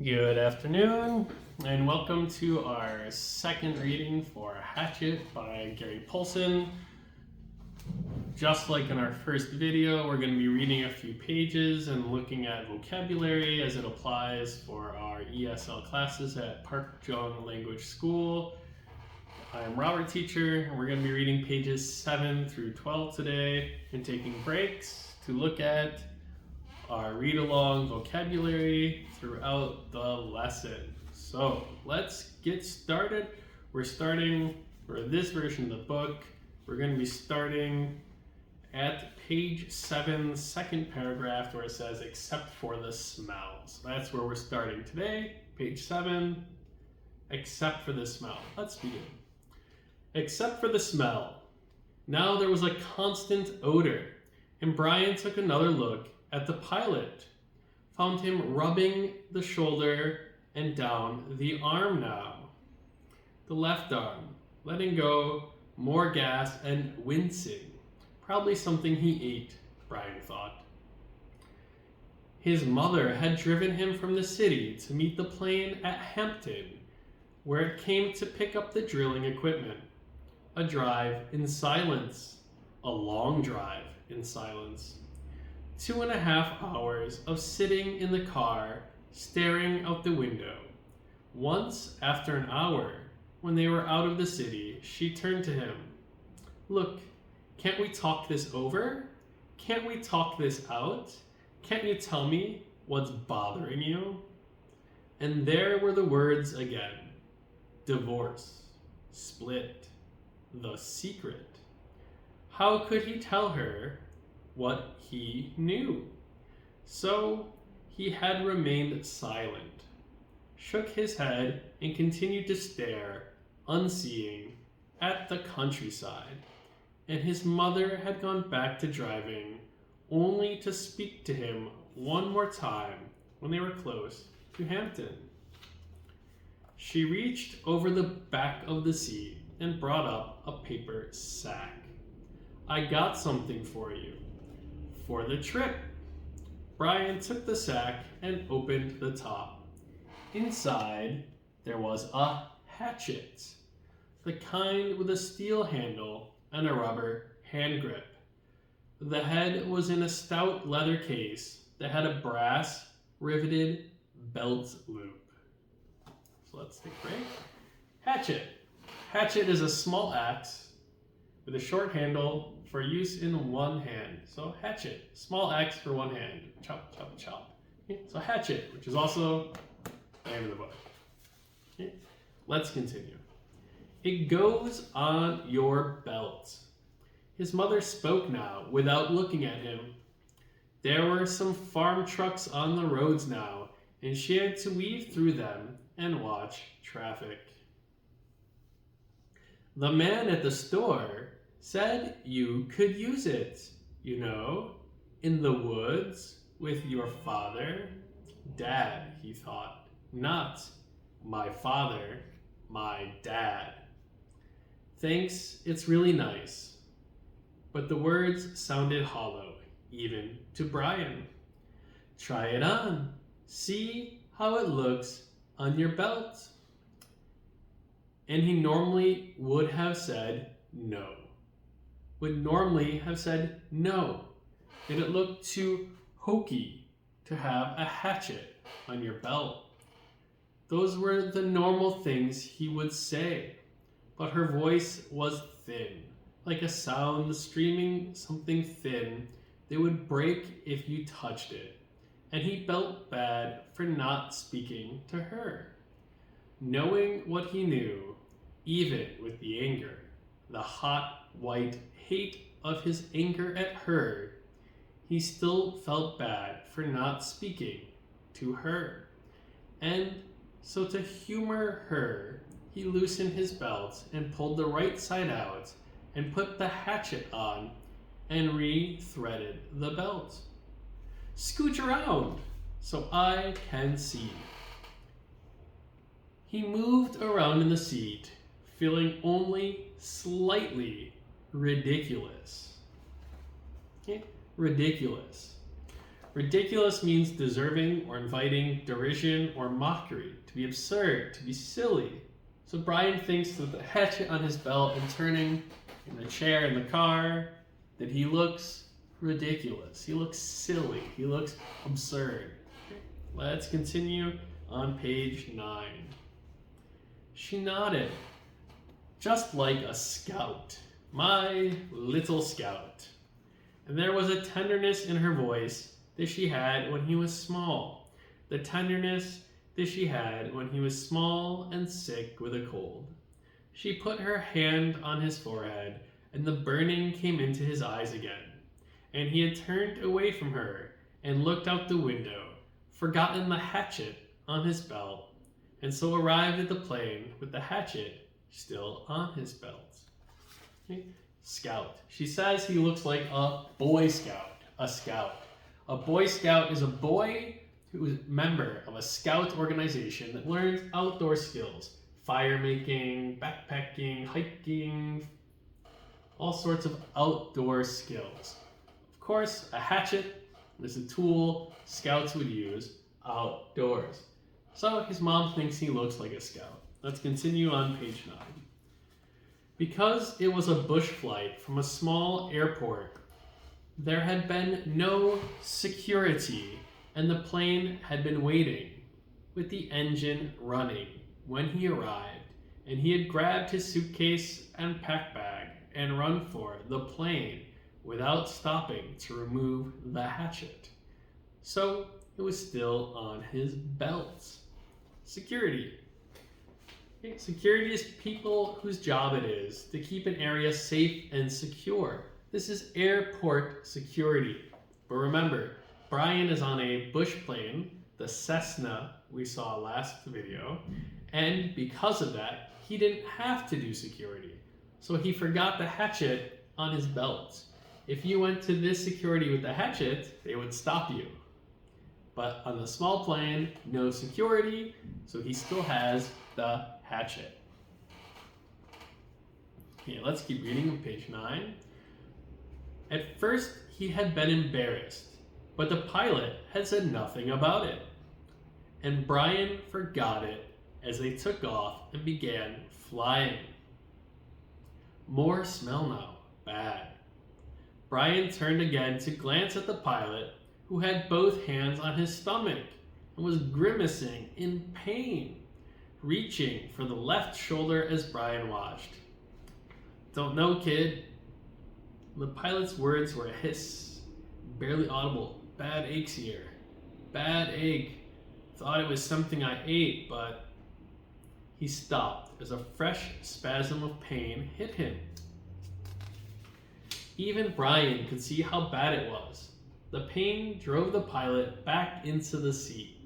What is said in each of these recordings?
Good afternoon, and welcome to our second reading for Hatchet by Gary Paulson. Just like in our first video, we're going to be reading a few pages and looking at vocabulary as it applies for our ESL classes at Park Jeong Language School. I'm Robert Teacher, and we're going to be reading pages 7 through 12 today and taking breaks to look at our read-along vocabulary throughout the lesson. So let's get started. We're starting, for this version of the book, we're going to be starting at page 7, second paragraph, where it says, except for the smell. So that's where we're starting today, page 7, except for the smell. Let's begin. Except for the smell. Now there was a constant odor, and Brian took another look at the pilot, found him rubbing the shoulder and down the arm now. The left arm, letting go, more gas and wincing. Probably something he ate, Brian thought. His mother had driven him from the city to meet the plane at Hampton, where it came to pick up the drilling equipment. A drive in silence, a long drive in silence. 2.5 hours of sitting in the car, staring out the window. Once, after an hour, when they were out of the city, she turned to him. Look, can't we talk this over? Can't we talk this out? Can't you tell me what's bothering you? And there were the words again. Divorce, split, the secret. How could he tell her what he knew? So he had remained silent, shook his head, and continued to stare, unseeing, at the countryside. And his mother had gone back to driving, only to speak to him one more time when they were close to Hampton. She reached over the back of the seat and brought up a paper sack. I got something for you. For the trip. Brian took the sack and opened the top. Inside, there was a hatchet, the kind with a steel handle and a rubber hand grip. The head was in a stout leather case that had a brass riveted belt loop. So let's take a break. Hatchet. Hatchet is a small axe with a short handle for use in one hand. So hatchet, small axe for one hand. Chop, chop, chop. Okay. So hatchet, which is also the name of the book. Okay. Let's continue. It goes on your belt. His mother spoke now without looking at him. There were some farm trucks on the roads now, and she had to weave through them and watch traffic. The man at the store said you could use it, you know, in the woods with your father. Dad, he thought, not my father, my dad. Thanks, it's really nice. But the words sounded hollow, even to Brian. Try it on. See how it looks on your belt. And he normally would have said no. Would normally have said no. Did it look too hokey to have a hatchet on your belt? Those were the normal things he would say, but her voice was thin, like a sound streaming something thin that would break if you touched it, and he felt bad for not speaking to her. Knowing what he knew, even with the anger, the hot, white hate of his anger at her, he still felt bad for not speaking to her. And so to humor her, he loosened his belt and pulled the right side out and put the hatchet on and re-threaded the belt. Scooch around so I can see. He moved around in the seat, feeling only slightly ridiculous. Okay? Ridiculous. Ridiculous means deserving or inviting derision or mockery, to be absurd, to be silly. So Brian thinks that the hatchet on his belt and turning in the chair in the car, that he looks ridiculous. He looks silly. He looks absurd. Let's continue on page 9. She nodded, just like a scout, my little scout. And there was a tenderness in her voice that she had when he was small, the tenderness that she had when he was small and sick with a cold. She put her hand on his forehead, and the burning came into his eyes again. And he had turned away from her and looked out the window, forgotten the hatchet on his belt, and so arrived at the plane with the hatchet still on his belt. Okay. Scout. She says he looks like a Boy Scout, a scout. A Boy Scout is a boy who is a member of a scout organization that learns outdoor skills, fire making, backpacking, hiking, all sorts of outdoor skills. Of course, a hatchet is a tool scouts would use outdoors. So his mom thinks he looks like a scout. Let's continue on page 9. Because it was a bush flight from a small airport, there had been no security, and the plane had been waiting with the engine running when he arrived, and he had grabbed his suitcase and pack bag and run for the plane without stopping to remove the hatchet. So it was still on his belt. Security. Okay, security is people whose job it is to keep an area safe and secure. This is airport security. But remember, Brian is on a bush plane, the Cessna we saw last video, and because of that, he didn't have to do security. So he forgot the hatchet on his belt. If you went to this security with the hatchet, they would stop you. But on the small plane, no security, so he still has the hatchet. Okay, let's keep reading on page 9. At first, he had been embarrassed, but the pilot had said nothing about it. And Brian forgot it as they took off and began flying. More smell now, bad. Brian turned again to glance at the pilot, who had both hands on his stomach and was grimacing in pain, reaching for the left shoulder as Brian watched. Don't know, kid. The pilot's words were a hiss, barely audible. Bad aches here. Bad ache. Thought it was something I ate, but... He stopped as a fresh spasm of pain hit him. Even Brian could see how bad it was. The pain drove the pilot back into the seat,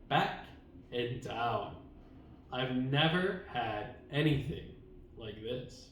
back and down. I've never had anything like this.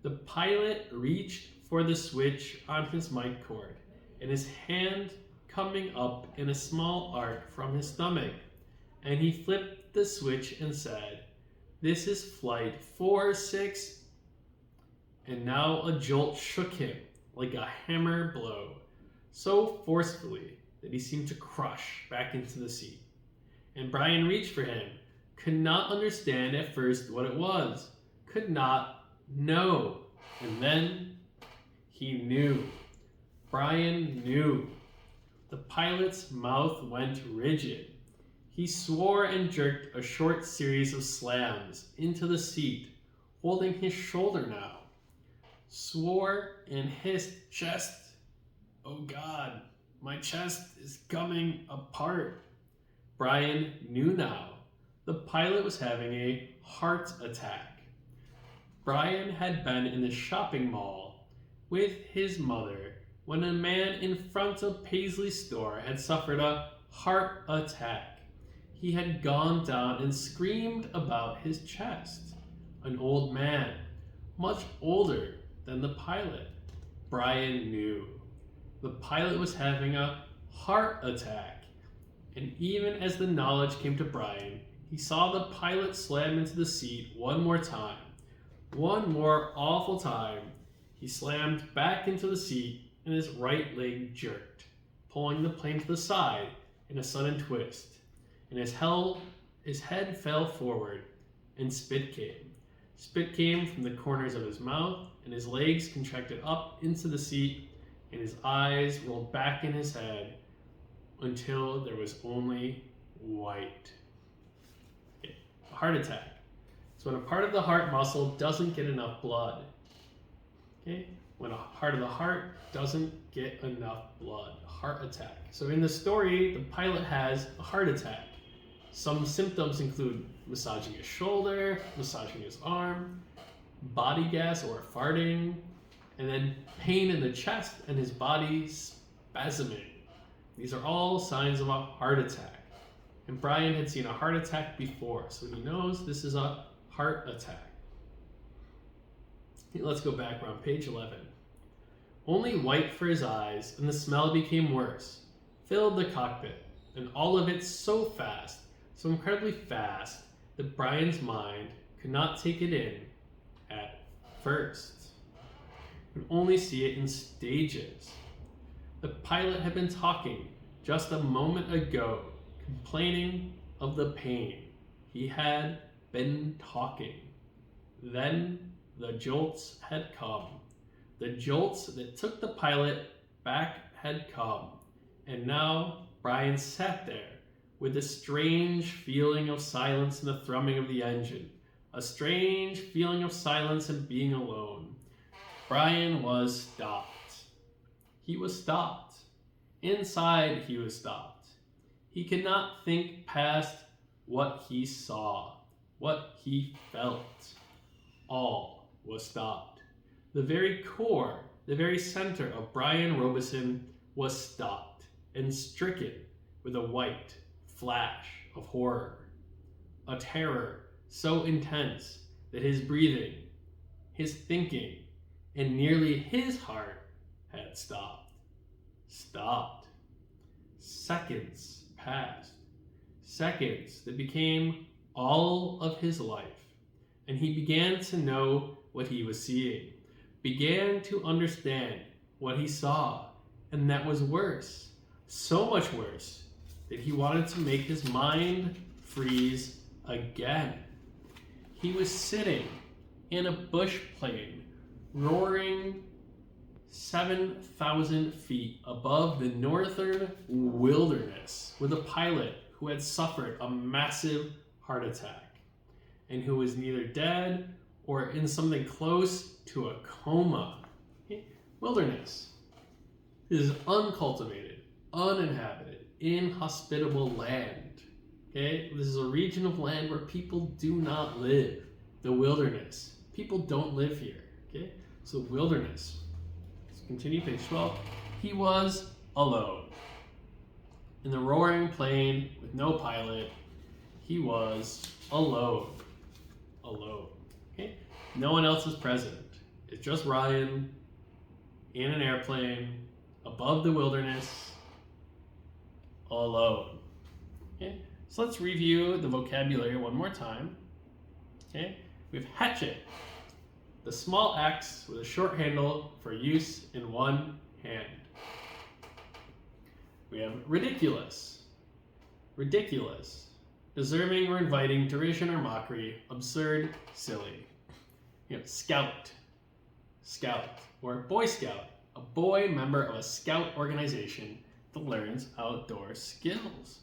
The pilot reached for the switch on his mic cord, and his hand coming up in a small arc from his stomach, and he flipped the switch and said, "This is flight 46. And now a jolt shook him like a hammer blow, so forcefully that he seemed to crush back into the seat. And Brian reached for him, could not understand at first what it was, could not know. And then he knew. Brian knew. The pilot's mouth went rigid. He swore and jerked a short series of slams into the seat, holding his shoulder now. Swore and hissed chest. Oh God, my chest is coming apart. Brian knew now. The pilot was having a heart attack. Brian had been in the shopping mall with his mother when a man in front of Paisley's store had suffered a heart attack. He had gone down and screamed about his chest. An old man, much older than the pilot. Brian knew. The pilot was having a heart attack. And even as the knowledge came to Brian, he saw the pilot slam into the seat one more time. One more awful time. He slammed back into the seat and his right leg jerked. pulling the plane to the side in a sudden twist, and his head fell forward, and spit came. Spit came from the corners of his mouth, and his legs contracted up into the seat, and his eyes rolled back in his head until there was only white. Okay. A heart attack. So when a part of the heart muscle doesn't get enough blood, okay? When a part of the heart doesn't get enough blood, a heart attack. So in the story, the pilot has a heart attack. Some symptoms include massaging his shoulder, massaging his arm, body gas or farting, and then pain in the chest and his body spasming. These are all signs of a heart attack. And Brian had seen a heart attack before, so he knows this is a heart attack. Let's go back around page 11. Only white for his eyes, and the smell became worse, filled the cockpit, and all of it so fast, so incredibly fast, that Brian's mind could not take it in at first. He could only see it in stages. The pilot had been talking just a moment ago, complaining of the pain. He had been talking. Then the jolts had come. The jolts that took the pilot back had come. And now Brian sat there with a strange feeling of silence and the thrumming of the engine. A strange feeling of silence and being alone. Brian was stopped. He was stopped. Inside, he was stopped. He could not think past what he saw, what he felt. All was stopped. The very core, the very center of Brian Robeson was stopped and stricken with a white flash of horror. A terror so intense that his breathing, his thinking, and nearly his heart had stopped. Stopped. Seconds passed. Seconds that became all of his life. And he began to know what he was seeing. Began to understand what he saw. And that was worse. So much worse that he wanted to make his mind freeze again. He was sitting in a bush plane, roaring 7,000 feet above the northern wilderness with a pilot who had suffered a massive heart attack and who was neither dead or in something close to a coma. Wilderness. This is uncultivated, uninhabited, inhospitable land. Okay? This is a region of land where people do not live. The wilderness. People don't live here. Okay? So wilderness. Let's continue, page 12. He was alone. In the roaring plane with no pilot, he was alone. Alone. Okay? No one else is present. It's just Ryan in an airplane above the wilderness, alone. Okay? So let's review the vocabulary one more time. Okay? We have hatchet, the small axe with a short handle for use in one hand. We have ridiculous, ridiculous, deserving or inviting derision or mockery, absurd, silly. We have scout, scout, or Boy Scout, a boy member of a scout organization that learns outdoor skills.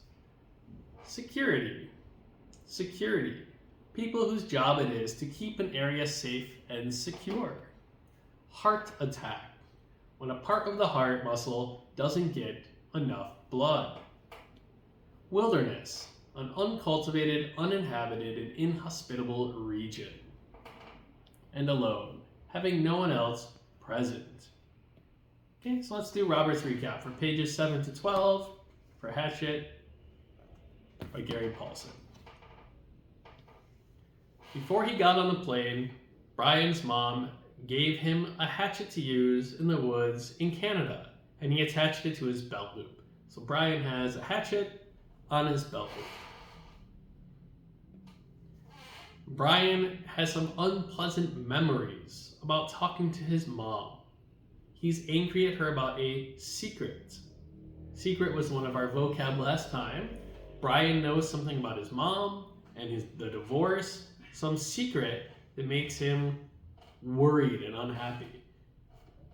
Security, security, people whose job it is to keep an area safe and secure. Heart attack, when a part of the heart muscle doesn't get enough blood. Wilderness, an uncultivated, uninhabited, and inhospitable region. And alone, having no one else present. Okay, so let's do Robert's recap for pages 7 to 12 for Hatchet by Gary Paulson. Before he got on the plane, Brian's mom gave him a hatchet to use in the woods in Canada, and he attached it to his belt loop. So Brian has a hatchet on his belt loop. Brian has some unpleasant memories about talking to his mom. He's angry at her about a secret. Secret was one of our vocab last time. Brian knows something about his mom and the divorce, some secret that makes him worried and unhappy.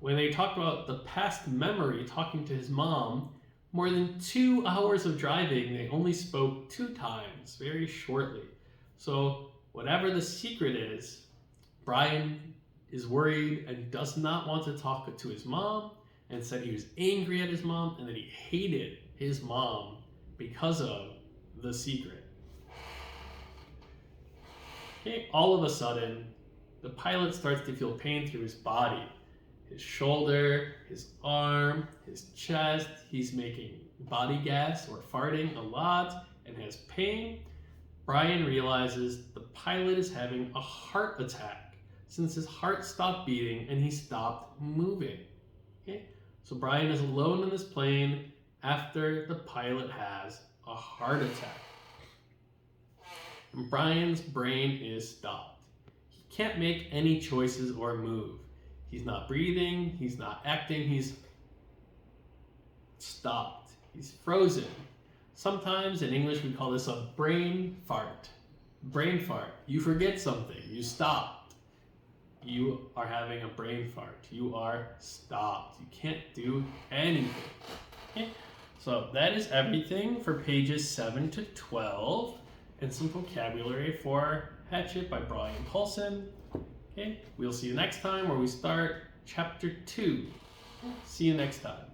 When they talked about the past memory talking to his mom, more than 2 hours of driving, they only spoke 2 times, very shortly. So whatever the secret is, Brian is worried and does not want to talk to his mom, and said he was angry at his mom and that he hated his mom because of the secret. Okay, all of a sudden, the pilot starts to feel pain through his body. His shoulder, his arm, his chest. He's making body gas or farting a lot and has pain. Brian realizes the pilot is having a heart attack since his heart stopped beating and he stopped moving. Okay? So Brian is alone in this plane after the pilot has a heart attack. And Brian's brain is stopped. He can't make any choices or move. He's not breathing, he's not acting, he's stopped. He's frozen. Sometimes in English we call this a brain fart. Brain fart. You forget something. You stopped. You are having a brain fart. You are stopped. You can't do anything. Okay? So that is everything for pages 7 to 12 and some vocabulary for Hatchet by Brian Paulson. Okay, we'll see you next time where we start chapter 2. See you next time.